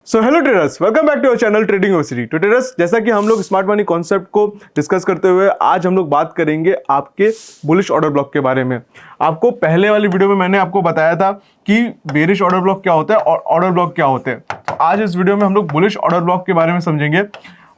So hello traders, welcome back to our channel trading university. तो traders, जैसा कि हम लोग स्मार्ट मनी कॉन्सेप्ट को डिस्कस करते हुए आज हम लोग बात करेंगे आपके बुलिश ऑर्डर ब्लॉक के बारे में। आपको पहले वाली वीडियो में मैंने आपको बताया था कि बेरिश ऑर्डर ब्लॉक क्या होता है और ऑर्डर ब्लॉक क्या होते हैं। तो आज इस वीडियो में हम लोग बुलिश ऑर्डर ब्लॉक के बारे में समझेंगे।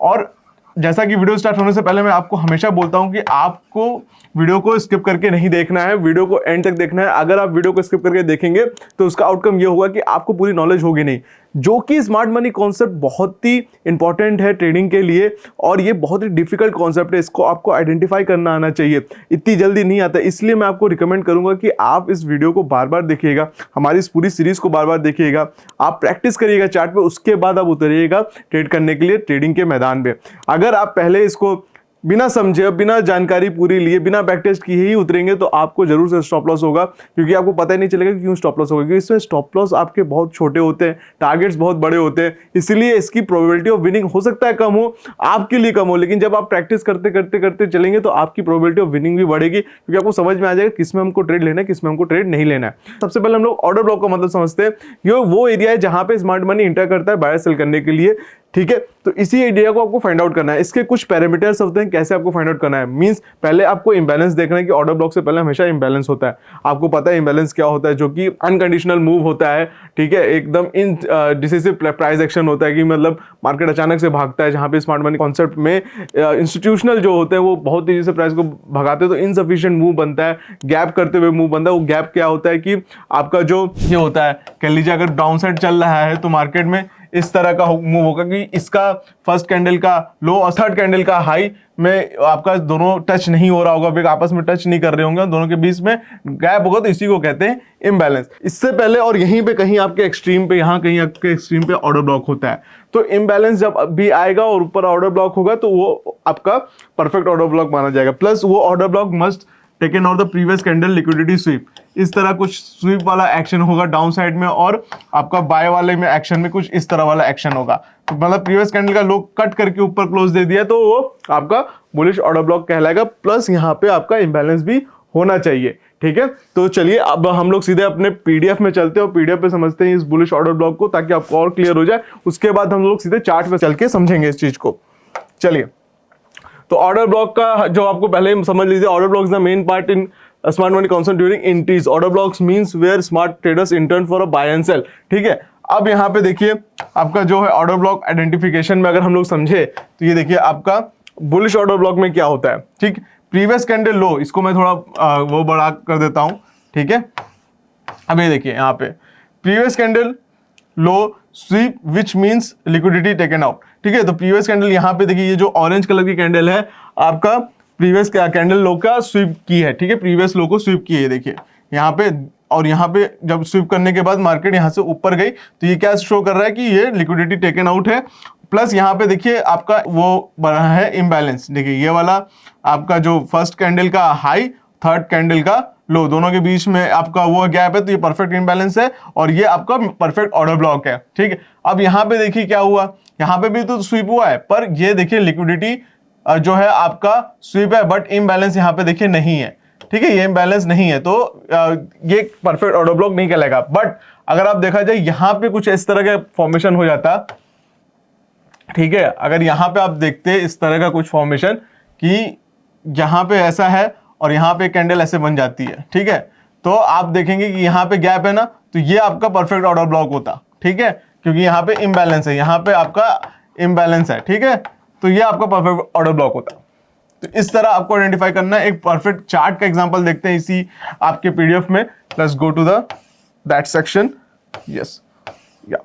और जैसा कि वीडियो स्टार्ट होने से पहले मैं आपको हमेशा बोलता हूं कि आपको वीडियो को स्किप करके नहीं देखना है, वीडियो को एंड तक देखना है। अगर आप वीडियो को स्किप करके देखेंगे तो उसका आउटकम ये होगा कि आपको पूरी नॉलेज होगी नहीं, जो कि स्मार्ट मनी कॉन्सेप्ट बहुत ही इंपॉर्टेंट है ट्रेडिंग के लिए। और ये बहुत ही डिफिकल्ट कॉन्सेप्ट है, इसको आपको आइडेंटिफाई करना आना चाहिए, इतनी जल्दी नहीं आता। इसलिए मैं आपको रिकमेंड करूंगा कि आप इस वीडियो को बार बार देखिएगा, हमारी इस पूरी सीरीज को बार बार देखिएगा, आप प्रैक्टिस करिएगा चार्ट पे, उसके बाद आप उतरिएगा ट्रेड करने के लिए ट्रेडिंग के मैदान में। अगर आप पहले इसको बिना समझे, बिना जानकारी पूरी लिए, बिना बैक टेस्ट किए ही उतरेंगे तो आपको जरूर से स्टॉप लॉस होगा, क्योंकि आपको पता ही नहीं चलेगा कि क्यों स्टॉप लॉस होगा। क्योंकि इसमें स्टॉप लॉस आपके बहुत छोटे होते हैं, टारगेट्स बहुत बड़े होते हैं, इसलिए इसकी प्रोबेबिलिटी ऑफ विनिंग हो सकता है कम हो, आपके लिए कम हो। लेकिन जब आप प्रैक्टिस करते करते करते चलेंगे तो आपकी प्रोबेबिलिटी ऑफ विनिंग भी बढ़ेगी, क्योंकि आपको समझ में आ जाएगा किसमें हमको ट्रेड लेना है, किसमें हमको ट्रेड नहीं लेना है। सबसे पहले हम लोग ऑर्डर ब्लॉक का मतलब समझते हैं। ये वो एरिया है जहां पे स्मार्ट मनी इंटर करता है बाय सेल करने के लिए, ठीक है। तो इसी एरिया को आपको फाइंड आउट करना है। इसके कुछ पैरामीटर्स होते हैं, कैसे आपको फाइंड आउट करना है। मींस पहले आपको इंबैलेंस देखना है कि ऑर्डर ब्लॉक से पहले हमेशा इंबैलेंस होता है। आपको पता है इंबैलेंस क्या होता है, जो कि अनकंडीशनल मूव होता है, ठीक है। एकदम इन डिसिसिव प्राइस एक्शन होता है, कि मतलब मार्केट अचानक से भागता है। जहां पे स्मार्ट मनी कॉन्सेप्ट में इंस्टीट्यूशनल जो होते हैं वो बहुत तेजी से प्राइस को भगाते हैं, तो इनसफिशिएंट मूव बनता है, गैप करते हुए मूव बनता है। वो गैप क्या होता है कि आपका जो ये होता है, कह लीजिए अगर डाउन साइड चल रहा है तो मार्केट में इस तरह का मूव होगा कि इसका फर्स्ट कैंडल का लो और थर्ड कैंडल का हाई में आपका दोनों टच नहीं हो रहा होगा, वे आपस में टच नहीं कर रहे होंगे, दोनों के बीच में गैप होगा, तो इसी को कहते हैं इम्बैलेंस। इससे पहले और यहीं पे कहीं आपके एक्सट्रीम पे, यहाँ कहीं आपके एक्सट्रीम पे ऑर्डर ब्लॉक होता है। तो इम्बैलेंस जब भी आएगा और ऊपर ऑर्डर ब्लॉक होगा तो वो आपका परफेक्ट ऑर्डर ब्लॉक माना जाएगा। प्लस वो order block must taken out the previous candle liquidity SVEEP. इस तरह कुछ स्वीप वाला एक्शन होगा डाउन साइड में, और आपका बाय वाले में एक्शन में कुछ इस तरह वाला एक्शन होगा। तो मतलब प्रीवियस कैंडल का लो कट करके ऊपर क्लोज दे दिया तो वो आपका बुलिश ऑर्डर ब्लॉक कहलाएगा। प्लस यहाँ पे आपका इंबैलेंस भी होना चाहिए, ठीक है। तो चलिए अब हम लोग सीधे अपने पीडीएफ में चलते हैं और पीडीएफ पे समझते हैं इस बुलिश ऑर्डर ब्लॉक को, ताकि आपको और क्लियर हो जाए। उसके बाद हम लोग सीधे चार्ट पे चल के समझेंगे इस चीज को। चलिए, तो ऑर्डर ब्लॉक का जो आपको पहले समझ लीजिए, order block is the main part in smart money concept during entries. Order blocks means where smart traders enter for a buy and sell, ठीक है। अब यहाँ पे देखिए आपका जो है ऑर्डर ब्लॉक आइडेंटिफिकेशन में अगर हम लोग समझे तो ये देखिए आपका बुलिश ऑर्डर ब्लॉक में क्या होता है, ठीक। प्रीवियस कैंडल लो, इसको मैं थोड़ा वो बड़ा कर देता हूँ, ठीक है। अब ये देखिए यहाँ पे previous candle low sweep which means liquidity taken out, ठीक है। तो प्रीवियस कैंडल यहाँ पे देखिए, ये जो ऑरेंज कलर की कैंडल है आपका प्रीवियस कैंडल लो का स्वीप की है, ठीक है। प्रीवियस लो को स्वीप की है, देखिए यहाँ पे। और यहाँ पे जब स्वीप करने के बाद मार्केट यहाँ से ऊपर गई तो ये क्या शो कर रहा है कि ये लिक्विडिटी टेकन आउट है। प्लस यहाँ पे देखिए आपका वो बना है इम्बैलेंस। देखिए ये वाला आपका जो फर्स्ट कैंडल का हाई, थर्ड कैंडल का लो, दोनों के बीच में आपका वो गैप है, तो ये परफेक्ट इम्बैलेंस है और ये आपका परफेक्ट ऑर्डर ब्लॉक है, ठीक है। अब यहाँ पे देखिए क्या हुआ, यहाँ पे भी तो स्वीप हुआ है, पर ये देखिए लिक्विडिटी जो है आपका स्वीप है, बट इम्बैलेंस यहाँ पे देखिए नहीं है, ठीक है। ये इम्बैलेंस नहीं है, तो ये परफेक्ट ऑर्डर ब्लॉक नहीं कहलाएगा। बट अगर आप देखा जाए यहाँ पे कुछ इस तरह का फॉर्मेशन हो जाता, ठीक है। अगर यहाँ पे आप देखते इस तरह का कुछ फॉर्मेशन कि यहाँ पे ऐसा है और यहाँ पे कैंडल ऐसे बन जाती है, ठीक है, तो आप देखेंगे कि यहाँ पे गैप है ना, तो ये आपका परफेक्ट ऑर्डर ब्लॉक होता, ठीक है, क्योंकि यहाँ पे इम्बैलेंस है, यहाँ पे आपका इम्बैलेंस है, ठीक है। तो ये आपका परफेक्ट ऑर्डर ब्लॉक होता। तो इस तरह आपको आइडेंटिफाई करना है। एक परफेक्ट चार्ट का एग्जांपल देखते हैं इसी आपके पीडीएफ में। Let's go to that section. Yes, yeah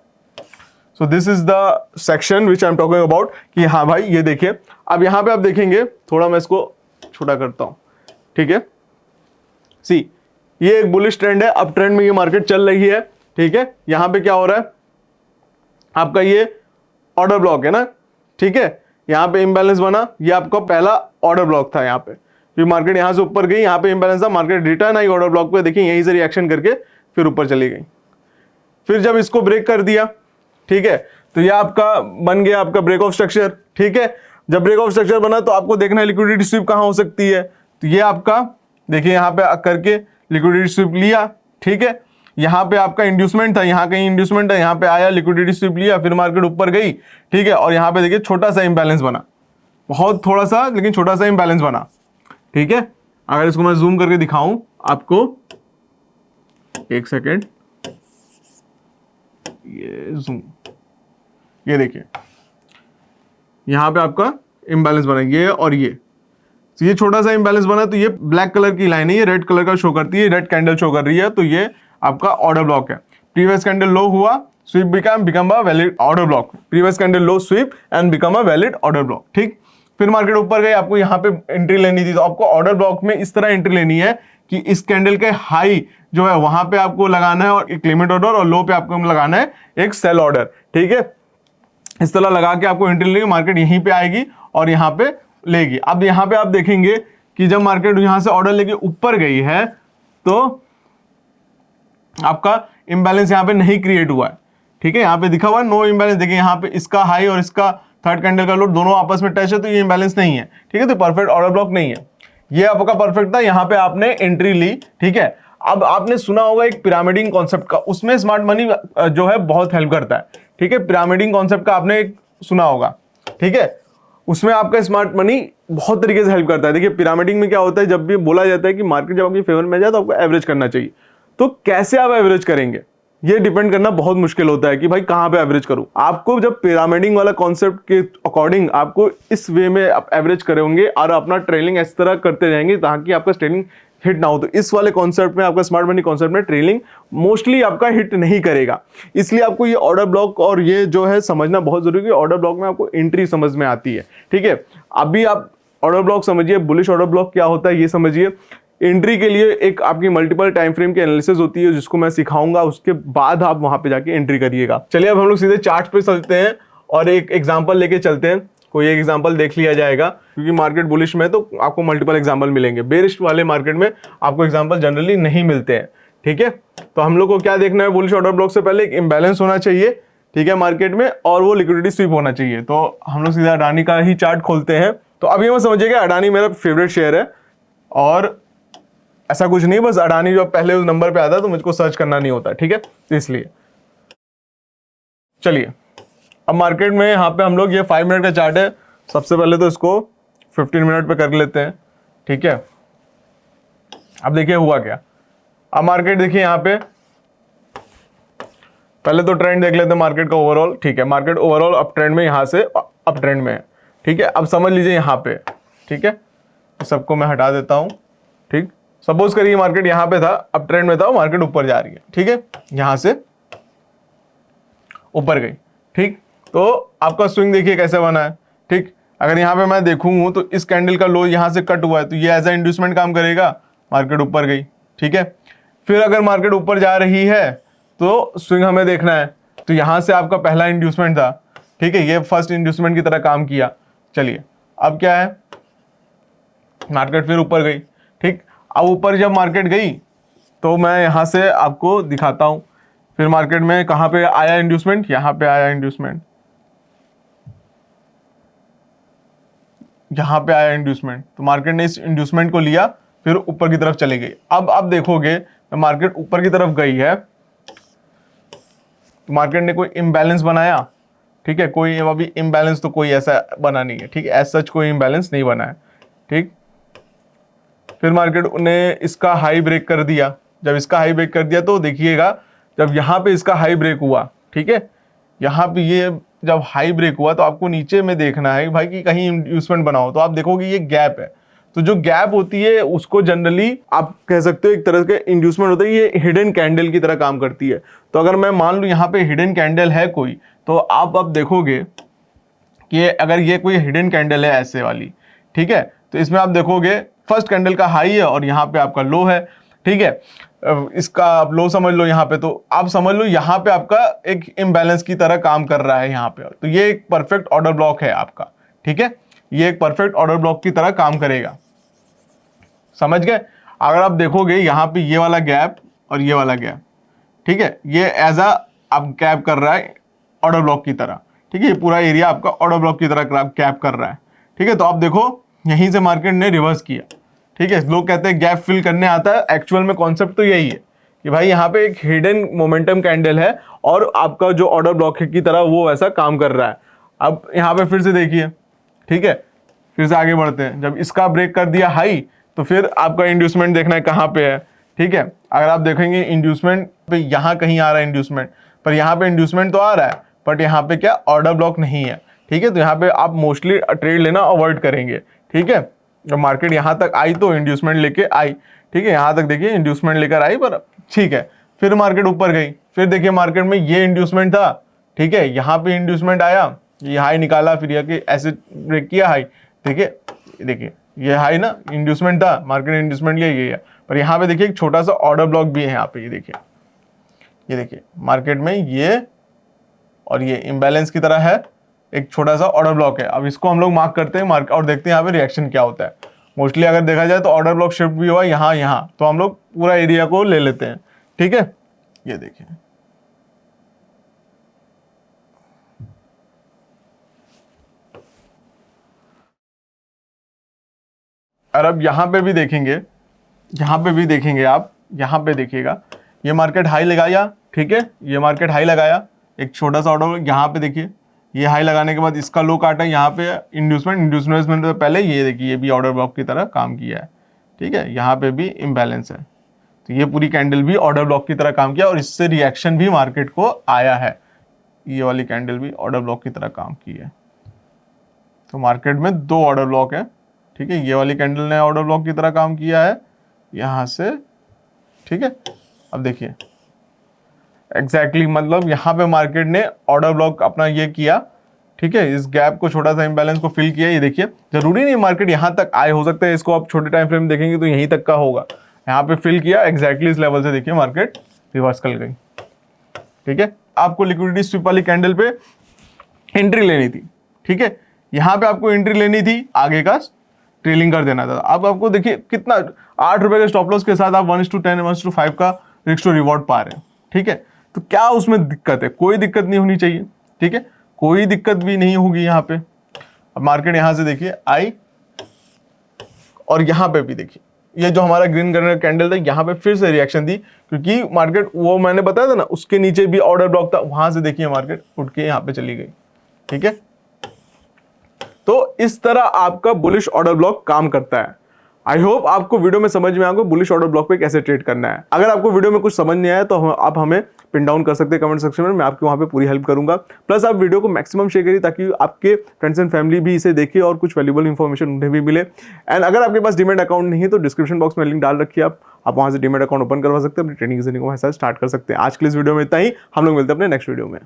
so this is the section which I am talking about, कि हाँ भाई ये देखिए। अब यहाँ पे आप देखेंगे, थोड़ा मैं इसको छोटा करता हूं, ठीक है। सी, ये एक बुलिश ट्रेंड है, अप ट्रेंड में ये मार्केट चल रही है, ठीक है। यहां पे क्या हो रहा है आपका, ये ऑर्डर ब्लॉक है ना, ठीक है। यहां पे इंबैलेंस बना, ये आपका पहला ऑर्डर ब्लॉक था। यहाँ पे फिर मार्केट यहां से ऊपर गई, यहाँ पे इंबैलेंस था, market return I order block पे, देखिए यहीं से रिएक्शन करके फिर ऊपर चली गई। फिर जब इसको ब्रेक कर दिया, ठीक है, तो ये आपका बन गया आपका ब्रेक ऑफ स्ट्रक्चर, ठीक है। जब ब्रेक ऑफ स्ट्रक्चर बना तो आपको देखना है लिक्विडिटी स्वीप कहां हो सकती है। तो ये आपका देखिए यहाँ पे करके लिक्विडिटी स्वीप लिया, ठीक है। यहाँ पे आपका इंड्यूसमेंट था, यहाँ कहीं इंड्यूसमेंट है, यहाँ पे आया लिक्विडिटी स्वीप लिया, फिर मार्केट ऊपर गई, ठीक है, और यहाँ पे देखिए छोटा सा इंबैलेंस बना, बहुत थोड़ा सा लेकिन छोटा सा इंबैलेंस बना, ठीक है। अगर इसको मैं जूम करके दिखाऊं आपको, एक सेकेंड, ये जूम, ये देखिए यहाँ पे आपका इंबैलेंस बना, ये और ये छोटा सा इंबैलेंस बना, तो ये ब्लैक कलर की लाइन है, ये रेड कलर का शो करती है, रेड कैंडल शो कर रही है, तो ये आपका ऑर्डर ब्लॉक है। प्रीवियस कैंडल लो हुआ, sweep become a valid order block, previous candle low sweep and become a valid order block, ठीक। फिर मार्केट ऊपर गई, आपको यहाँ पे एंट्री लेनी थी, तो आपको ऑर्डर ब्लॉक में इस तरह एंट्री लेनी है कि इस कैंडल के हाई जो है वहां पे आपको लगाना है और एक लिमिट ऑर्डर, और लो पे आपको लगाना है एक सेल ऑर्डर, ठीक है। इस तरह लगा के आपको एंट्री लेगी, मार्केट यहीं पे आएगी और यहाँ पे लेगी। अब यहाँ पे आप देखेंगे कि जब मार्केट यहाँ से ऑर्डर लेके ऊपर गई है तो आपका इंबैलेंस यहाँ पे नहीं क्रिएट हुआ है, ठीक है, यहाँ पे दिखा हुआ है नो इंबैलेंस। देखिए यहाँ पे इसका हाई और इसका थर्ड कैंडल का लो दोनों आपस में टच है, तो ये इंबैलेंस नहीं है, ठीक है, तो परफेक्ट ऑर्डर ब्लॉक नहीं है। ये आपका परफेक्ट था, यहाँ पे आपने एंट्री ली, ठीक है। अब आपने सुना होगा एक पिरामिडिंग कॉन्सेप्ट का, उसमें स्मार्ट मनी जो है बहुत हेल्प करता है, ठीक है। पिरामिडिंग कॉन्सेप्ट का आपने एक सुना होगा, ठीक है, उसमें आपका स्मार्ट मनी बहुत तरीके से हेल्प करता है। देखिए पिरामिडिंग में क्या होता है, जब भी बोला जाता है कि मार्केट जब आपकी फेवर में जाए तो आपको एवरेज करना चाहिए, तो कैसे आप एवरेज करेंगे ये डिपेंड करना बहुत मुश्किल होता है कि भाई कहां पे एवरेज करूं। आपको जब पिरामिडिंग वाला कॉन्सेप्ट के अकॉर्डिंग आपको इस वे में आप एवरेज करेंगे और अपना ट्रेलिंग इस तरह करते जाएंगे ताकि आपका ट्रेलिंग हिट ना हो। तो इस वाले कॉन्सेप्ट में, आपका स्मार्ट मनी कॉन्सेप्ट में ट्रेलिंग मोस्टली आपका हिट नहीं करेगा, इसलिए आपको ये ऑर्डर ब्लॉक और ये जो है समझना बहुत जरूरी है। ऑर्डर ब्लॉक में आपको एंट्री समझ में आती है, ठीक है। अभी आप ऑर्डर ब्लॉक समझिए, बुलिश ऑर्डर ब्लॉक क्या होता है ये समझिए। एंट्री के लिए एक आपकी मल्टीपल टाइम फ्रेम की एनालिसिस होती है जिसको मैं सिखाऊंगा, उसके बाद आप वहां पे जाके एंट्री करिएगा। चलिए अब हम लोग सीधे चार्ट पे चलते हैं और एक एग्जांपल लेके चलते हैं। कोई एक एग्जांपल देख लिया जाएगा क्योंकि मार्केट बुलिश में तो आपको मल्टीपल एग्जांपल मिलेंगे, बेरिश वाले मार्केट में आपको एग्जांपल जनरली नहीं मिलते हैं, ठीक है। तो हम लोग को क्या देखना है, बुलिश ऑर्डर ब्लॉक से पहले एक इंबैलेंस होना चाहिए, ठीक है, मार्केट में, और वो लिक्विडिटी स्वीप होना चाहिए। तो हम लोग सीधा अडानी का ही चार्ट खोलते हैं। तो अभी हम समझिएगा अडानी मेरा फेवरेट शेयर है और ऐसा कुछ नहीं, बस अडानी जो पहले उस नंबर पे आता है तो मुझको सर्च करना नहीं होता, ठीक है, तो इसलिए। चलिए अब मार्केट में यहाँ पे हम लोग, ये 5 मिनट का चार्ट है, सबसे पहले तो इसको 15 मिनट पे कर लेते हैं, ठीक है। अब देखिए हुआ क्या, अब मार्केट देखिए यहाँ पे पहले तो ट्रेंड देख लेते हैं मार्केट का ओवरऑल, ठीक है। मार्केट ओवरऑल अप ट्रेंड में, यहाँ से अप ट्रेंड में है, ठीक है। अब समझ लीजिए यहाँ पे, ठीक है, सबको मैं हटा देता हूँ, ठीक। सपोज करिए मार्केट यहाँ पे था, अप ट्रेंड में था, मार्केट ऊपर जा रही है, ठीक है, यहाँ से ऊपर गई, ठीक। तो आपका स्विंग देखिए कैसे बना है, ठीक। अगर यहाँ पे मैं देखूँ तो इस कैंडल का लो यहाँ से कट हुआ है, तो ये एज ए इंड्यूसमेंट काम करेगा, मार्केट ऊपर गई, ठीक है। फिर अगर मार्केट ऊपर जा रही है तो स्विंग हमें देखना है, तो यहाँ से आपका पहला इंड्यूसमेंट था, ठीक है, ये फर्स्ट इंड्यूसमेंट की तरह काम किया। चलिए अब क्या है, मार्केट फिर ऊपर गई, ठीक। अब ऊपर जब मार्केट गई तो मैं यहाँ से आपको दिखाता हूँ, फिर मार्केट में कहाँ पे आया इंड्यूसमेंट, यहाँ पे आया इंड्यूसमेंट, यहाँ पे आया इंड्यूसमेंट, तो मार्केट ने इस इंड्यूसमेंट को लिया, फिर ऊपर की तरफ चली गई। अब आप देखोगे तो मार्केट ऊपर की तरफ गई है, तो मार्केट ने कोई इम्बैलेंस बनाया, ठीक है, कोई अभी इम्बैलेंस तो कोई ऐसा बना नहीं है, ठीक है, एज सच कोई इम्बैलेंस नहीं बना है, ठीक। फिर मार्केट ने इसका हाई ब्रेक कर दिया, जब इसका हाई ब्रेक कर दिया तो देखिएगा जब यहाँ पे इसका हाई ब्रेक हुआ, ठीक है, यहाँ पे ये जब हाई ब्रेक हुआ तो आपको नीचे में देखना है भाई कि कहीं इंड्यूसमेंट बनाओ, तो आप देखोगे ये गैप है, तो जो गैप होती है उसको जनरली आप कह सकते हो एक तरह के इंड्यूसमेंट होता है, ये हिडन कैंडल की तरह काम करती है। तो अगर मैं मान लूँ यहाँ पे हिडन कैंडल है कोई, तो आप अब देखोगे कि अगर ये कोई हिडन कैंडल है ऐसे वाली, ठीक है, तो इसमें आप देखोगे फर्स्ट कैंडल का हाई है और यहाँ पे आपका लो है, ठीक है, इसका आप लो समझ लो यहाँ पे, तो आप समझ लो यहाँ पे आपका एक इम्बैलेंस की तरह काम कर रहा है यहाँ पे, तो ये एक परफेक्ट ऑर्डर ब्लॉक है आपका, ठीक है, ये एक परफेक्ट ऑर्डर ब्लॉक की तरह काम करेगा, समझ गए। अगर आप देखोगे यहाँ पे ये वाला गैप और ये वाला गैप, ठीक है, ये एज अ आप गैप कर रहा है ऑर्डर ब्लॉक की तरह, ठीक है, ये पूरा एरिया आपका ऑर्डर ब्लॉक की तरह गैप कर रहा है, ठीक है। तो आप देखो यहीं से मार्केट ने रिवर्स किया, ठीक है, लोग कहते हैं गैप फिल करने आता है, एक्चुअल में कॉन्सेप्ट तो यही है कि भाई यहाँ पे एक हिडन मोमेंटम कैंडल है और आपका जो ऑर्डर ब्लॉक की तरह वो वैसा काम कर रहा है। अब यहाँ पे फिर से देखिए, ठीक है, फिर से आगे बढ़ते हैं। जब इसका ब्रेक कर दिया हाई तो फिर आपका इंड्यूसमेंट देखना है कहाँ पे है, ठीक है। अगर आप देखेंगे इंड्यूसमेंट पे यहाँ कहीं आ रहा है इंड्यूसमेंट, पर यहाँ पे इंड्यूसमेंट तो आ रहा है बट यहाँ पे क्या ऑर्डर ब्लॉक नहीं है, ठीक है। तो यहाँ पे आप मोस्टली ट्रेड लेना अवॉइड करेंगे, ठीक है। जब मार्केट यहाँ तक आई तो इंड्यूसमेंट लेके आई, ठीक है, यहाँ तक देखिए इंड्यूसमेंट लेकर आई, पर ठीक है। फिर मार्केट ऊपर गई, फिर देखिए मार्केट में ये इंड्यूसमेंट था, ठीक है, यहाँ पे इंड्यूसमेंट आया, ये हाई निकाला, फिर ये ऐसे ब्रेक किया हाई, देखिए ये हाई ना इंड्यूसमेंट था, मार्केट इंड्यूसमेंट लिया ये है। पर यहाँ पे देखिए एक छोटा सा ऑर्डर ब्लॉक भी है यहाँ पे, ये देखिए मार्केट में ये और ये इम्बैलेंस की तरह है, एक छोटा सा ऑर्डर ब्लॉक है। अब इसको हम लोग मार्क करते हैं मार्केट और देखते हैं यहाँ पे रिएक्शन क्या होता है। मोस्टली अगर देखा जाए तो ऑर्डर ब्लॉक शिफ्ट भी हुआ यहाँ, तो हम लोग पूरा एरिया को ले लेते हैं, ठीक है। ये देखिए और अब यहाँ पे भी देखेंगे, आप यहाँ पे देखिएगा, ये मार्केट हाई लगाया, ठीक है, ये मार्केट हाई लगाया, एक छोटा सा ऑर्डर यहाँ पे देखिए, ये हाई लगाने के बाद इसका लो काटा, यहाँ पे इंड्यूसमेंट तो पहले ये देखिए ये भी ऑर्डर ब्लॉक की तरह काम किया है, ठीक है। यहाँ पे भी इम्बैलेंस है, तो ये पूरी कैंडल भी ऑर्डर ब्लॉक की तरह काम किया और इससे रिएक्शन भी मार्केट को आया है। ये वाली कैंडल भी ऑर्डर ब्लॉक की तरह काम की है। तो मार्केट में दो ऑर्डर ब्लॉक है, ठीक है। ये वाली कैंडल ने ऑर्डर ब्लॉक की तरह काम किया है यहाँ से, ठीक है। अब देखिए एग्जैक्टली मतलब यहाँ पे मार्केट ने ऑर्डर ब्लॉक अपना ये किया, ठीक है, इस गैप को छोटा सा इम्बैलेंस को फिल किया। ये देखिए जरूरी नहीं मार्केट यहाँ तक आए, हो सकता है इसको आप छोटे टाइम फ्रेम देखेंगे तो यहीं तक का होगा, यहाँ पे फिल किया एग्जैक्टली इस लेवल से, देखिए मार्केट रिवर्स कर गई, ठीक है। आपको लिक्विडिटी स्वीप वाली कैंडल पे एंट्री लेनी थी, ठीक है, यहाँ पे आपको एंट्री लेनी थी, आगे का ट्रेलिंग कर देना था। अब आपको देखिए कितना 8 रुपए के स्टॉप लॉस के साथ आप 1:10 1:5 का रिस्क टू रिवॉर्ड पा रहे हैं, ठीक है। तो क्या उसमें दिक्कत है? कोई दिक्कत नहीं होनी चाहिए, ठीक है, कोई दिक्कत भी नहीं होगी यहाँ पे। अब मार्केट यहाँ से देखिए आई और यहाँ पे भी देखिए ये जो हमारा ग्रीन कलर कैंडल था यहाँ पे फिर से रिएक्शन दी, क्योंकि मार्केट वो मैंने बताया था ना उसके नीचे भी ऑर्डर ब्लॉक था, वहां से देखिए मार्केट उठ के यहाँ पे चली गई, ठीक है। तो इस तरह आपका बुलिश ऑर्डर ब्लॉक काम करता है। आई होप आपको वीडियो में समझ में आएगा बुलिश ऑर्डर ब्लॉक पे कैसे ट्रेड करना है। अगर आपको वीडियो में कुछ समझ नहीं आया तो आप हमें पिन डाउन कर सकते हैं कमेंट सेक्शन में, मैं आपको वहां पे पूरी हेल्प करूंगा। प्लस आप वीडियो को मैक्सिमम शेयर करिए ताकि आपके फ्रेंड्स एंड फैमिली भी इसे देखे और कुछ वैल्यूएबल इन्फॉर्मेशन उन्हें भी मिले। एंड अगर आपके पास डीमैट अकाउंट नहीं है तो डिस्क्रिप्शन बॉक्स में लिंक डाल रखिए, आप वहां से डीमैट अकाउंट ओपन करवा सकते हैं, अपनी ट्रेडिंग जर्नी को वहां से स्टार्ट कर सकते हैं। आज के इस वीडियो में इतना ही, हम लोग मिलते हैं अपने नेक्स्ट वीडियो में।